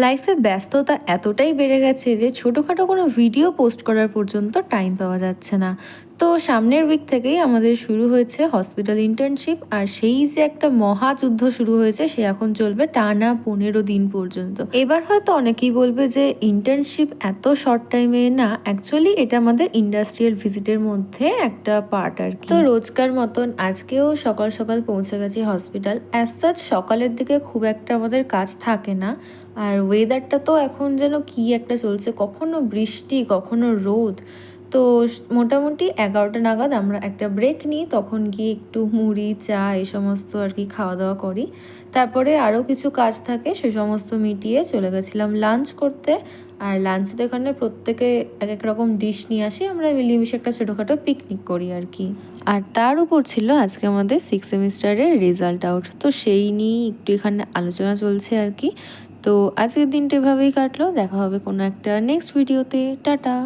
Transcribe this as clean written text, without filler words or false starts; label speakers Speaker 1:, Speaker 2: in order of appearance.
Speaker 1: লাইফে ব্যস্ততা এতটাই বেড়ে গেছে যে ছোটোখাটো কোনো ভিডিও পোস্ট করার পর্যন্ত টাইম পাওয়া যাচ্ছে না। তো সামনের উইক থেকেই আমাদের শুরু হয়েছে হসপিটাল ইন্টার্নশিপ, আর সেই যে একটা মহাযুদ্ধ শুরু হয়েছে সে এখন চলবে টানা 15 দিন পর্যন্ত। এবার হয়তো অনেকেই বলবে যে ইন্টার্নশিপ এত শর্ট টাইমে না, অ্যাকচুয়ালি এটা আমাদের ইন্ডাস্ট্রিয়াল ভিজিটের মধ্যে একটা পার্ট আর কি। তো রোজকার মতন আজকেও সকাল সকাল পৌঁছে গেছি হসপিটাল। অ্যাজ সাচ সকালের দিকে খুব একটা আমাদের কাজ থাকে না, আর ওয়েদারটা তো এখন যেন কি একটা চলছে, কখনো বৃষ্টি কখনো রোদ। তো মোটামুটি 11টা নাগাদ আমরা একটা ব্রেক নিই, তখন গিয়ে একটু মুড়ি চা এই সমস্ত আর কি খাওয়া দাওয়া করি। তারপরে আরও কিছু কাজ থাকে, সে সমস্ত মিটিয়ে চলে গেছিলাম লাঞ্চ করতে। আর লাঞ্চে এখানে প্রত্যেকে এক এক রকম ডিশ নিয়ে আসি, আমরা মিলেমিশে একটা ছোটোখাটো পিকনিক করি আর কি। আর তার উপর ছিল আজকে আমাদের 6th সেমিস্টারের রেজাল্ট আউট, তো সেই নিয়েই একটু এখানে আলোচনা চলছে আর কি। তো আজকের দিনটা এভাবেই কাটলো, দেখা হবে কোনো একটা নেক্সট ভিডিওতে। টাটা।